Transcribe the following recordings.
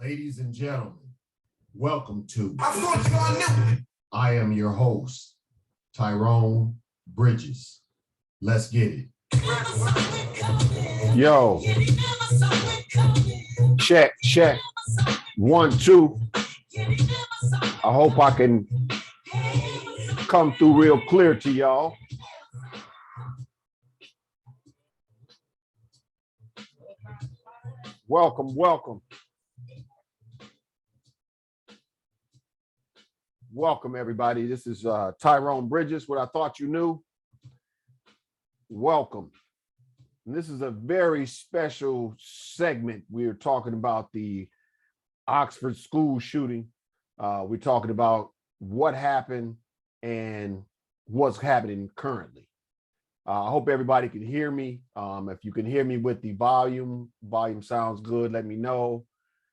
Ladies and gentlemen, welcome to I am your host, Tyrone Bridges. Let's get it. Yo, check. 1, 2. I hope I can come through real clear to y'all. Welcome. Welcome, everybody. This is Tyrone Bridges, What I Thought You Knew. Welcome. And this is a very special segment. We're talking about the Oxford school shooting. We're talking about what happened and what's happening currently. I hope everybody can hear me. If you can hear me with the volume sounds good, let me know.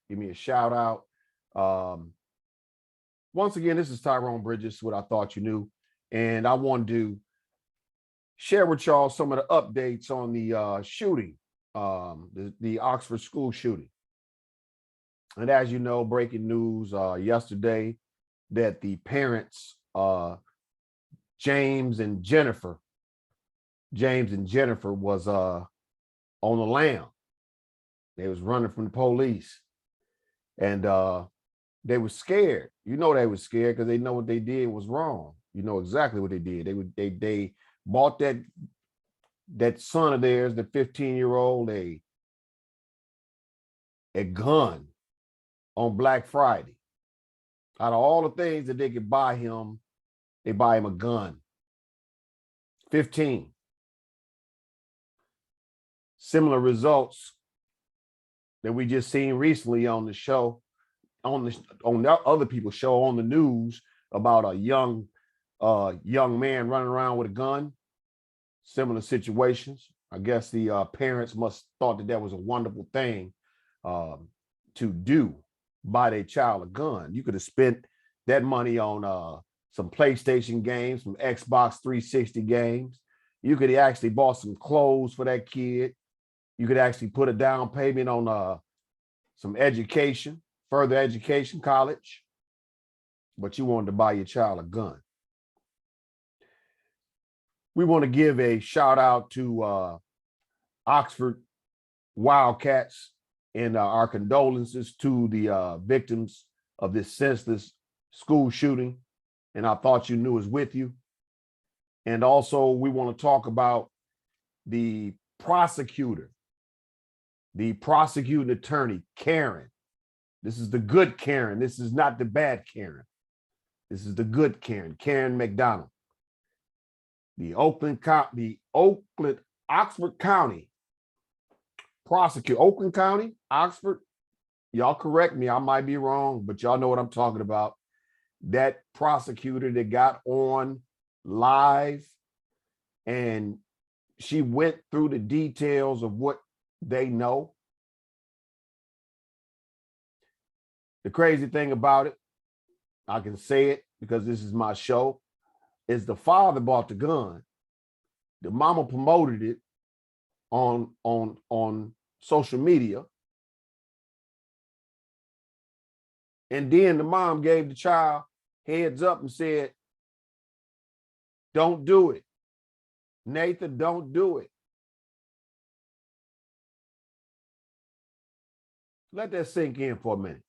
Give me a shout out. Once again, this is Tyrone Bridges, What I Thought You Knew. And I wanted to share with y'all some of the updates on the shooting, the Oxford school shooting. And as you know, breaking news yesterday that the parents, James and Jennifer was on the lam. They was running from the police, and they were scared. You know they were scared because they know what they did was wrong. You know exactly what they did. They bought that son of theirs, the 15-year-old, a gun on Black Friday. Out of all the things that they could buy him, they buy him a gun. 15. Similar results that we just seen recently on the show, on the other people's show, on the news, about a young man running around with a gun. Similar situations. I guess the parents must thought that was a wonderful thing to do, buy their child a gun. You could have spent that money on some PlayStation games, some Xbox 360 games. You could have actually bought some clothes for that kid. You could actually put a down payment on some education, further education, college. But you wanted to buy your child a gun. We want to give a shout out to Oxford Wildcats and our condolences to the victims of this senseless school shooting. And I thought you knew is with you. And also we want to talk about the prosecutor, the prosecuting attorney, Karen. This is the good Karen. This is not the bad Karen. This is the good Karen, Karen McDonald. The Oxford County prosecutor, Oakland County, Oxford. Y'all correct me, I might be wrong, but y'all know what I'm talking about. That prosecutor that got on live and she went through the details of what they know. The crazy thing about it, I can say it because this is my show, is the father bought the gun. The mama promoted it on social media. And then the mom gave the child heads up and said, don't do it. Nathan, don't do it. Let that sink in for a minute.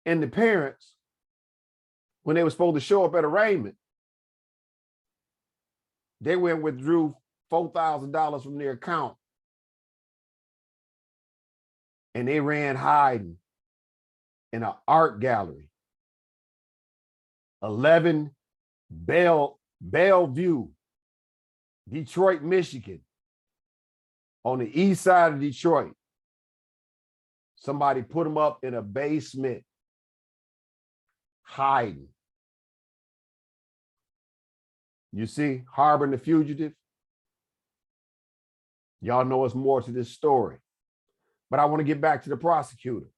And the parents, when they were supposed to show up at arraignment, they went and withdrew $4,000 from their account. And they ran hiding in an art gallery. 11 Bellevue, Detroit, Michigan, on the east side of Detroit. Somebody put them up in a basement, hiding. You see, harboring the fugitive. Y'all know it's more to this story. But I want to get back to the prosecutor.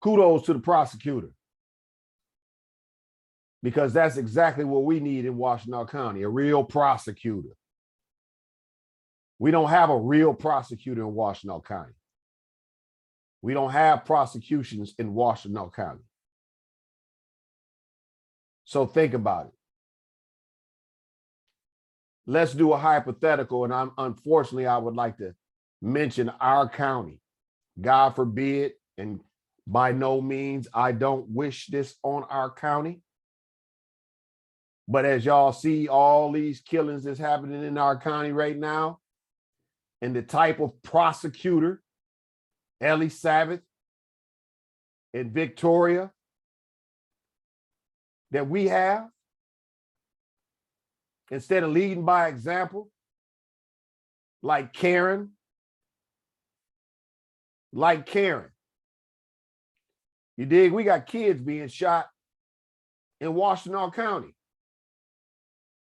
Kudos to the prosecutor. Because that's exactly what we need in Washtenaw County, a real prosecutor. We don't have a real prosecutor in Washtenaw County. We don't have prosecutions in Washtenaw County. So think about it. Let's do a hypothetical, and unfortunately, I would like to mention our county. God forbid, and by no means, I don't wish this on our county. But as y'all see, all these killings that's happening in our county right now, and the type of prosecutor, Ellie Savage and Victoria, that we have, instead of leading by example, like Karen. You dig? We got kids being shot in Washtenaw County.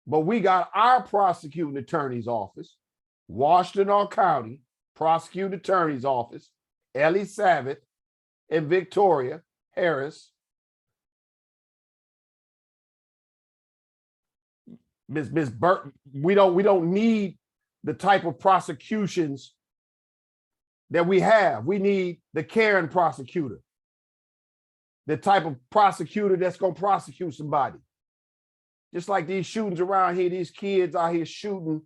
But we got our prosecuting attorney's office, Washtenaw County prosecuting attorney's office, Ellie Savage and Victoria Harris. Ms. Burton, we don't need the type of prosecutions that we have. We need the Karen prosecutor, the type of prosecutor that's going to prosecute somebody. Just like these shootings around here, these kids out here shooting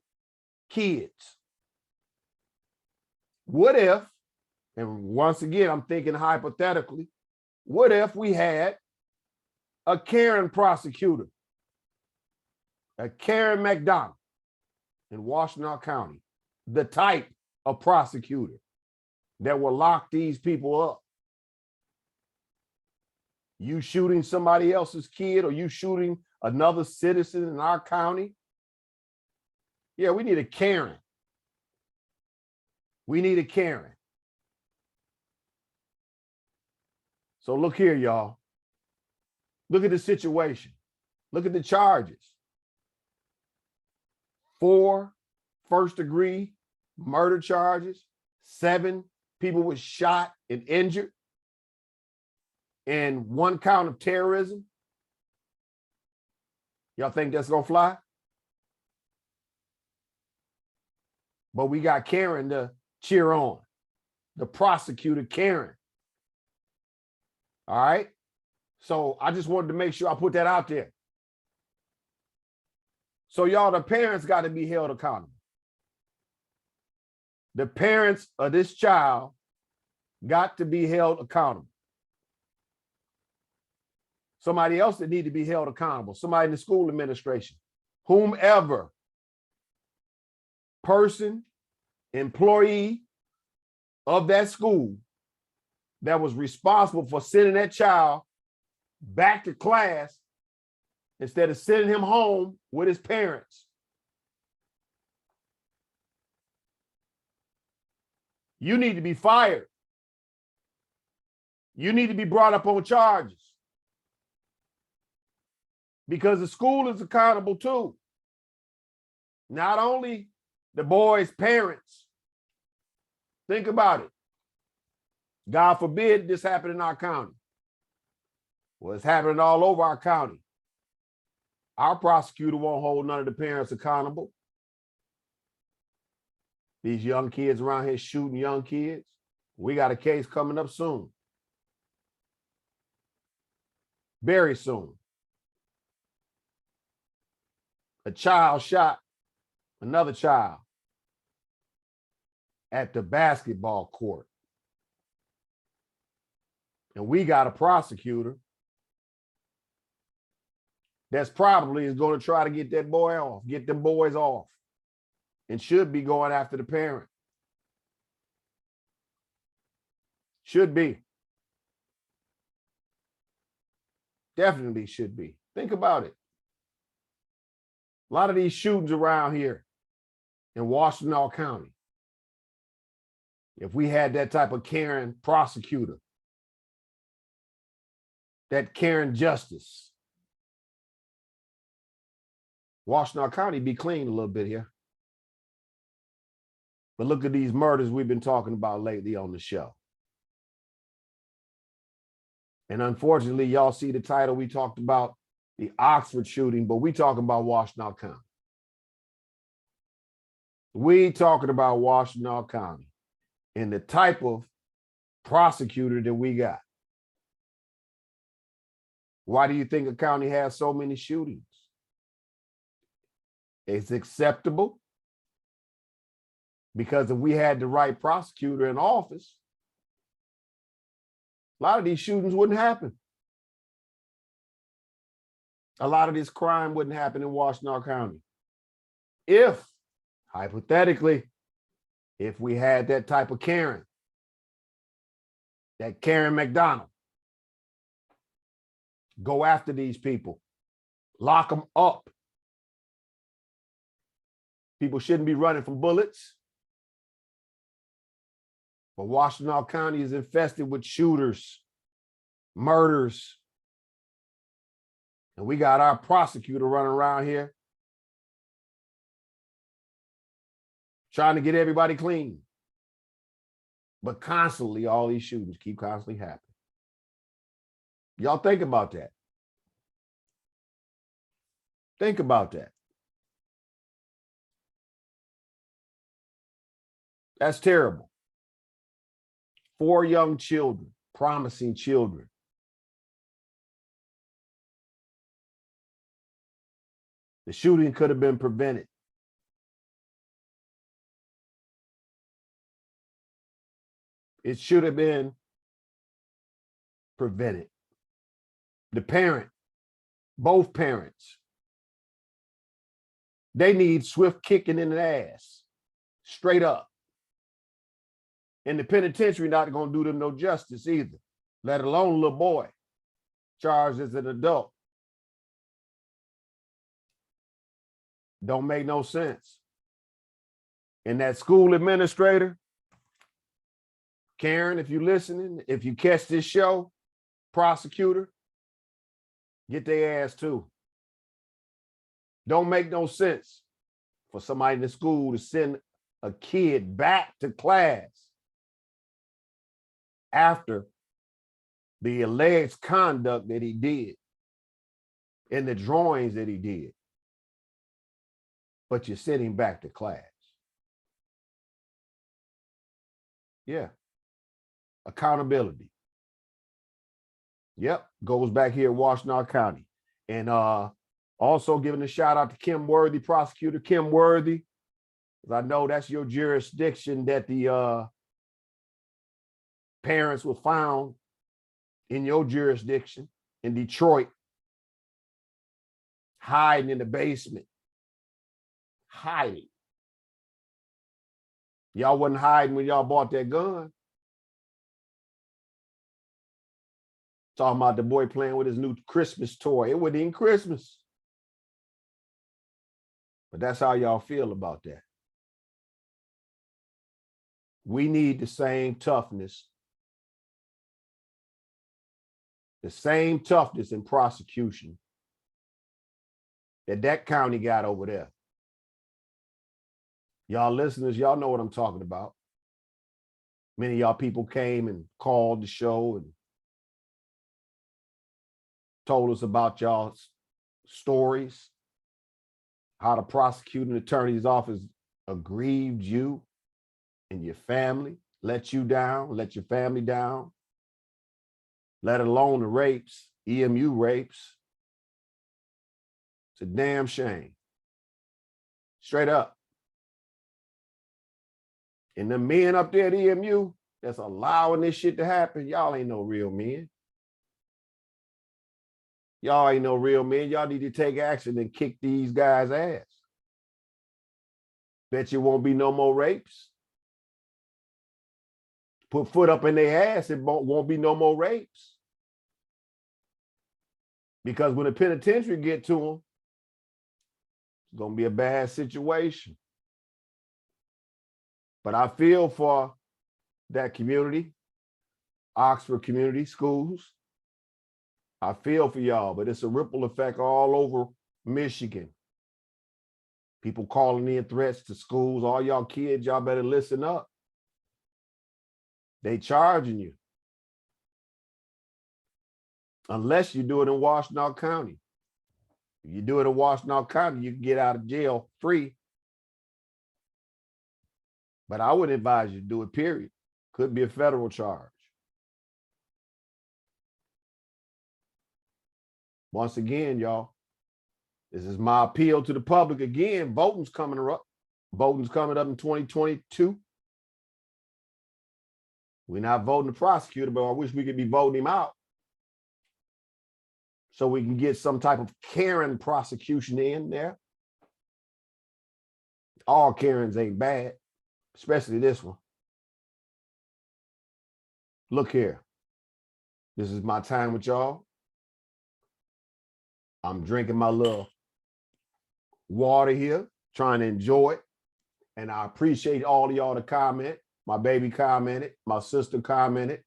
kids. What if, and once again, I'm thinking hypothetically, what if we had a Karen prosecutor, a Karen McDonald in Washtenaw County, the type of prosecutor that will lock these people up? You shooting somebody else's kid, or you shooting another citizen in our county? Yeah, we need a Karen. We need a Karen. So look here, y'all. Look at the situation. Look at the charges. 4 first-degree murder charges. 7 people were shot and injured. And 1 count of terrorism. Y'all think that's gonna fly? But we got Karen to cheer on. The prosecutor, Karen. All right? So I just wanted to make sure I put that out there. So y'all, the parents got to be held accountable. The parents of this child got to be held accountable. Somebody else that need to be held accountable, somebody in the school administration, whomever, person, employee of that school that was responsible for sending that child back to class instead of sending him home with his parents. You need to be fired. You need to be brought up on charges. Because the school is accountable too. Not only the boy's parents. Think about it. God forbid this happened in our county. Well, it's happening all over our county. Our prosecutor won't hold none of the parents accountable. These young kids around here shooting young kids. We got a case coming up soon. Very soon. A child shot another child at the basketball court. And we got a prosecutor that's probably is going to try to get that boy off, get them boys off, and should be going after the parent. Should be. Definitely should be. Think about it. A lot of these shootings around here in Washtenaw County, if we had that type of Karen prosecutor, that Karen justice, Washtenaw County be clean a little bit here. But look at these murders we've been talking about lately on the show. And unfortunately, y'all see the title, we talked about the Oxford shooting, but we talking about Washtenaw County. We talking about Washtenaw County and the type of prosecutor that we got. Why do you think a county has so many shootings? It's acceptable because if we had the right prosecutor in office, a lot of these shootings wouldn't happen. A lot of this crime wouldn't happen in Washtenaw County. If, hypothetically, if we had that type of Karen, that Karen McDonald, go after these people, lock them up. People shouldn't be running from bullets. But Washtenaw County is infested with shooters, murders. And we got our prosecutor running around here trying to get everybody clean. But constantly, all these shootings keep constantly happening. Y'all think about that. Think about that. That's terrible. 4 young children, promising children. The shooting could have been prevented. It should have been prevented. The parent, both parents, they need swift kicking in the ass, straight up. And the penitentiary not going to do them no justice either, let alone a little boy charged as an adult. Don't make no sense. And that school administrator, Karen, if you're listening, if you catch this show, prosecutor, get their ass too. Don't make no sense for somebody in the school to send a kid back to class after the alleged conduct that he did and the drawings that he did. But you're sending back to class. Yeah. Accountability. Yep. Goes back here in Washtenaw County. And also giving a shout out to Kim Worthy, prosecutor Kim Worthy. Because I know that's your jurisdiction that the parents were found in your jurisdiction in Detroit, hiding in the basement. Hiding. Y'all wasn't hiding when y'all bought that gun. Talking about the boy playing with his new Christmas toy. It wasn't even Christmas. But that's how y'all feel about that. We need the same toughness. The same toughness in prosecution that county got over there. Y'all listeners, y'all know what I'm talking about. Many of y'all people came and called the show and told us about y'all's stories, how the prosecuting attorney's office aggrieved you and your family, let you down, let your family down, let alone the rapes, EMU rapes. It's a damn shame. Straight up. And the men up there at EMU that's allowing this shit to happen, y'all ain't no real men. Y'all ain't no real men. Y'all need to take action and kick these guys' ass. Bet you won't be no more rapes. Put foot up in their ass, it won't be no more rapes. Because when the penitentiary get to them, it's gonna be a bad situation. But I feel for that community, Oxford community schools. I feel for y'all, but it's a ripple effect all over Michigan. People calling in threats to schools. All y'all kids, y'all better listen up. They charging you. Unless you do it in Washtenaw County. If you do it in Washtenaw County, you can get out of jail free. But I wouldn't advise you to do it, period. Could be a federal charge. Once again, y'all, this is my appeal to the public. Again, voting's coming up. Voting's coming up in 2022. We're not voting the prosecutor, but I wish we could be voting him out so we can get some type of Karen prosecution in there. All Karens ain't bad, especially this one. Look here. This is my time with y'all. I'm drinking my little water here, trying to enjoy it. And I appreciate all of y'all to comment. My baby commented, my sister commented.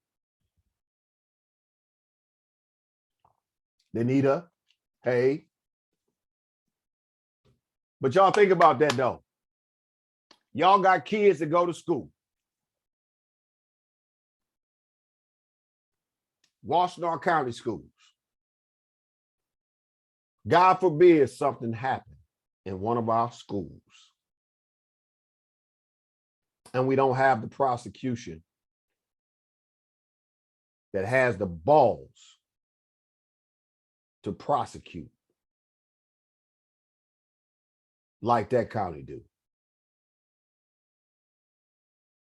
Danita, hey. But y'all think about that though. Y'all got kids that go to school. Washtenaw County schools. God forbid something happened in one of our schools. And we don't have the prosecution that has the balls to prosecute like that county do.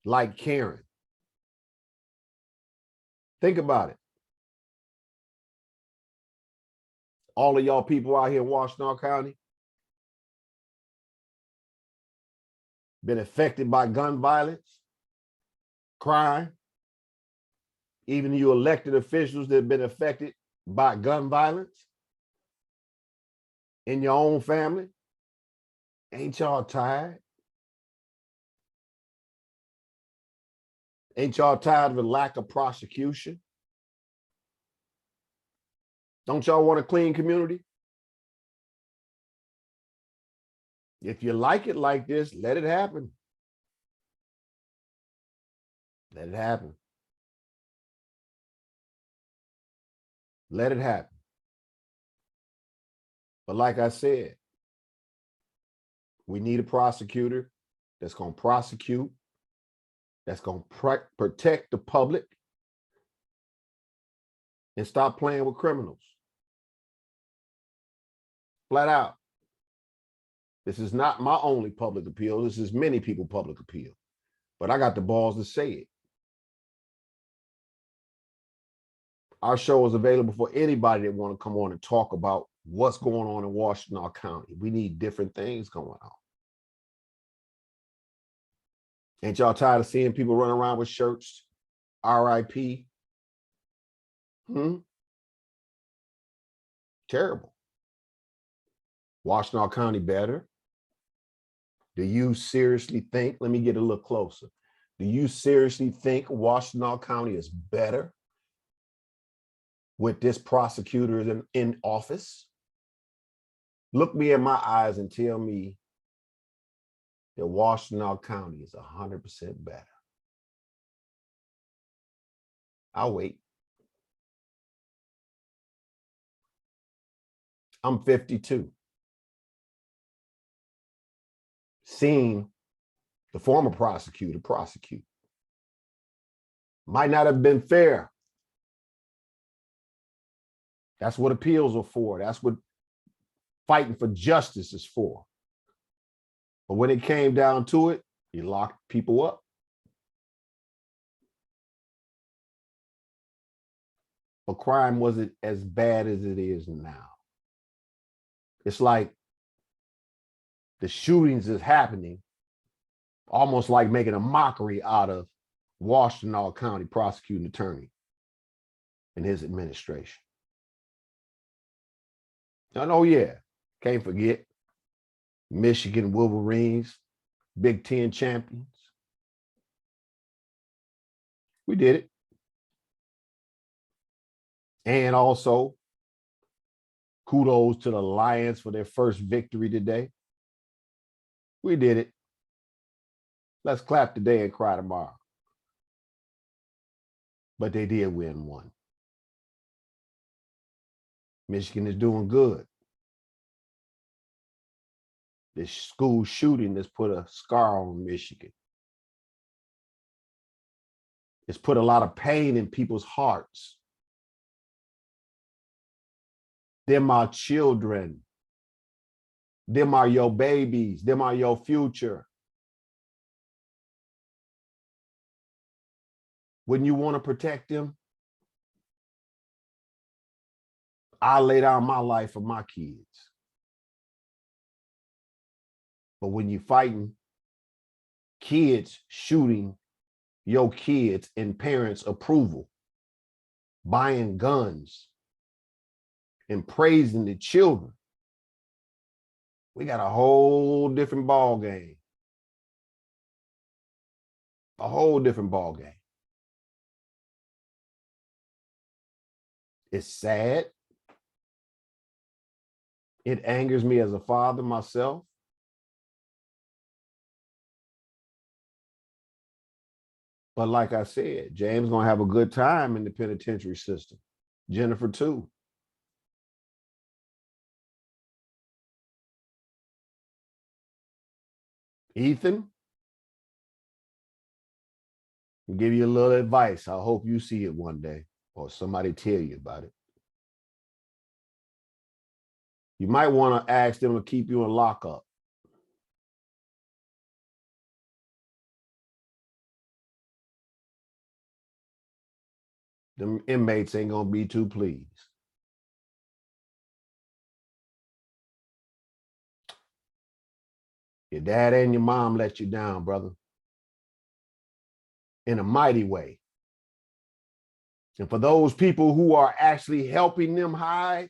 Like Karen. Think about it. All of y'all people out here in Washtenaw County been affected by gun violence, crime. Even you elected officials that have been affected by gun violence in your own family. Ain't y'all tired? Ain't y'all tired of the lack of prosecution? Don't y'all want a clean community? If you like it like this, let it happen. Let it happen. Let it happen. But like I said, we need a prosecutor that's going to prosecute, that's going to protect the public, and stop playing with criminals. Flat out. This is not my only public appeal. This is many people's public appeal. But I got the balls to say it. Our show is available for anybody that want to come on and talk about what's going on in Washtenaw County. We need different things going on. Ain't y'all tired of seeing people running around with shirts? RIP. Terrible. Washtenaw County better? Do you seriously think, let me get a little closer. Do you seriously think Washtenaw County is better with this prosecutor in office? Look me in my eyes and tell me that Washtenaw County is 100% better. I'll wait. I'm 52. Seeing the former prosecutor prosecute. Might not have been fair. That's what appeals are for. That's what fighting for justice is for. But when it came down to it, you locked people up. But crime wasn't as bad as it is now. It's like the shootings is happening, almost like making a mockery out of Washtenaw County prosecuting attorney and his administration. And oh yeah, can't forget Michigan Wolverines, Big Ten champions. We did it. And also, kudos to the Lions for their first victory today. We did it. Let's clap today and cry tomorrow. But they did win one. Michigan is doing good. This school shooting has put a scar on Michigan. It's put a lot of pain in people's hearts. Them are children. Them are your babies. Them are your future. Wouldn't you want to protect them? I lay down my life for my kids. But when you're fighting kids shooting your kids and parents' approval, buying guns and praising the children, we got a whole different ball game. A whole different ball game. It's sad. It angers me as a father myself. But like I said, James gonna have a good time in the penitentiary system. Jennifer too. Ethan, I'll give you a little advice. I hope you see it one day or somebody tell you about it. You might want to ask them to keep you in lockup. Them inmates ain't gonna be too pleased. Your dad and your mom let you down, brother, in a mighty way. And for those people who are actually helping them hide,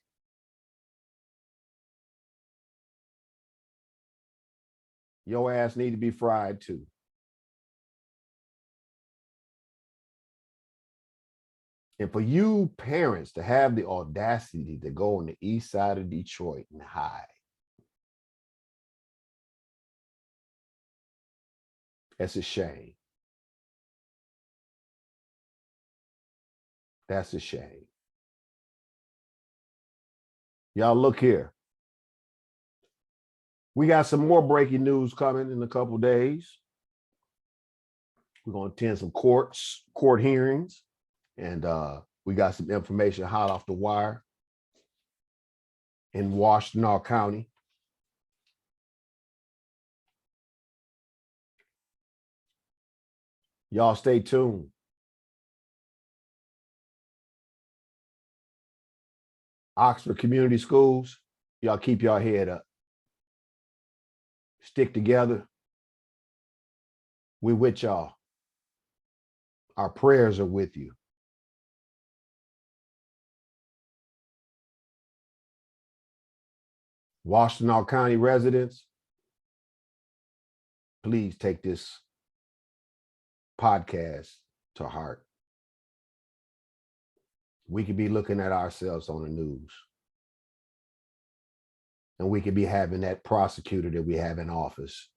your ass need to be fried too. And for you parents to have the audacity to go on the east side of Detroit and hide, that's a shame. That's a shame. Y'all look here. We got some more breaking news coming in a couple days. We're going to attend some court hearings, and we got some information hot off the wire in Washtenaw County. Y'all stay tuned. Oxford Community Schools, y'all keep your head up. Stick together. We're with y'all. Our prayers are with you. Washtenaw County residents, please take this podcast to heart. We could be looking at ourselves on the news. And we could be having that prosecutor that we have in office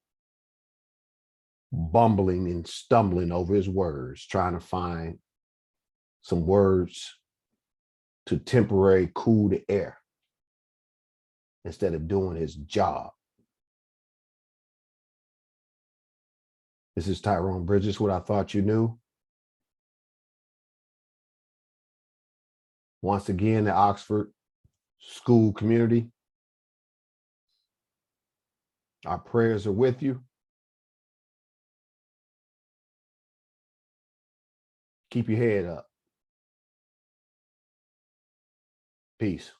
bumbling and stumbling over his words, trying to find some words to temporarily cool the air instead of doing his job. This is Tyrone Bridges, what I thought you knew. Once again, the Oxford school community, our prayers are with you. Keep your head up. Peace.